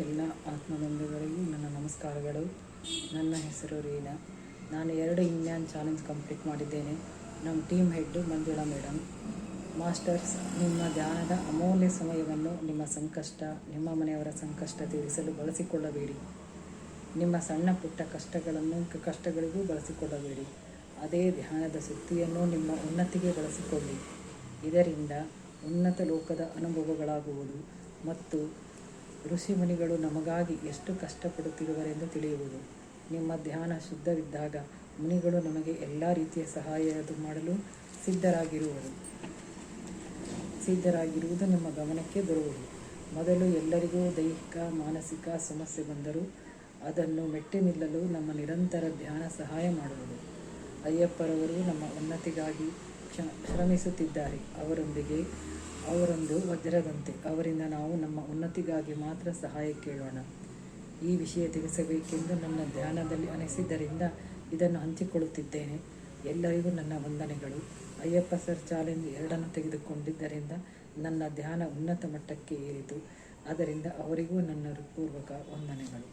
ಎಲ್ಲ ಆತ್ಮಬಂಧುಗಳಿಗೂ ನನ್ನ ನಮಸ್ಕಾರಗಳು. ನನ್ನ ಹೆಸರು ರೀನಾ. ನಾನು 2 ಇಂಗ್ಯಾನ್ ಚಾಲೆಂಜ್ ಕಂಪ್ಲೀಟ್ ಮಾಡಿದ್ದೇನೆ. ನಮ್ಮ team head Manjula madam. Masters, ನಿಮ್ಮ ಧ್ಯಾನದ ಅಮೂಲ್ಯ ಸಮಯವನ್ನು ನಿಮ್ಮ ಸಂಕಷ್ಟ, ನಿಮ್ಮ ಮನೆಯವರ ಸಂಕಷ್ಟ ತೀರಿಸಲು ಬಳಸಿಕೊಳ್ಳಬೇಡಿ. ನಿಮ್ಮ ಸಣ್ಣ ಪುಟ್ಟ ಕಷ್ಟಗಳಿಗೂ ಬಳಸಿಕೊಳ್ಳಬೇಡಿ. ಅದೇ ಧ್ಯಾನದ ಶಕ್ತಿಯನ್ನು ನಿಮ್ಮ ಉನ್ನತಿಗೆ ಬಳಸಿಕೊಳ್ಳಿ. ಇದರಿಂದ ಉನ್ನತ ಲೋಕದ ಅನುಭವಗಳಾಗುವುದು ಮತ್ತು ಋಷಿಮುನಿಗಳು ನಮಗಾಗಿ ಎಷ್ಟು ಕಷ್ಟಪಡುತ್ತಿರುವರೆಂದು ತಿಳಿಯುವುದು. ನಿಮ್ಮ ಧ್ಯಾನ ಶುದ್ಧವಿದ್ದಾಗ ಮುನಿಗಳು ನಮಗೆ ಎಲ್ಲ ರೀತಿಯ ಸಹಾಯ ಮಾಡಲು ಸಿದ್ಧರಾಗಿರುವುದು ನಿಮ್ಮ ಗಮನಕ್ಕೆ ಬರುವುದು. ಮೊದಲು ಎಲ್ಲರಿಗೂ ದೈಹಿಕ ಮಾನಸಿಕ ಸಮಸ್ಯೆ ಬಂದರೂ ಅದನ್ನು ಮೆಟ್ಟಿ ನಿಲ್ಲಲು ನಮ್ಮ ನಿರಂತರ ಧ್ಯಾನ ಸಹಾಯ ಮಾಡುವುದು. ಅಯ್ಯಪ್ಪರವರು ನಮ್ಮ ಉನ್ನತಿಗಾಗಿ ಶ್ರಮಿಸುತ್ತಿದ್ದಾರೆ. ಅವರೊಂದು ವಜ್ರದಂತೆ. ಅವರಿಂದ ನಾವು ನಮ್ಮ ಉನ್ನತಿಗಾಗಿ ಮಾತ್ರ ಸಹಾಯ ಕೇಳೋಣ. ಈ ವಿಷಯ ತಿಳಿಸಬೇಕೆಂದು ನನ್ನ ಧ್ಯಾನದಲ್ಲಿ ಅನಿಸಿದ್ದರಿಂದ ಇದನ್ನು ಹಂಚಿಕೊಳ್ಳುತ್ತಿದ್ದೇನೆ. ಎಲ್ಲರಿಗೂ ನನ್ನ ವಂದನೆಗಳು. ಅಯ್ಯಪ್ಪ ಸರ್ ಚಾಲೆಂಜ್ 2 ತೆಗೆದುಕೊಂಡಿದ್ದರಿಂದ ನನ್ನ ಧ್ಯಾನ ಉನ್ನತ ಮಟ್ಟಕ್ಕೆ ಏರಿತು. ಅದರಿಂದ ಅವರಿಗೂ ನನ್ನ ಪೂರ್ವಕ ವಂದನೆಗಳು.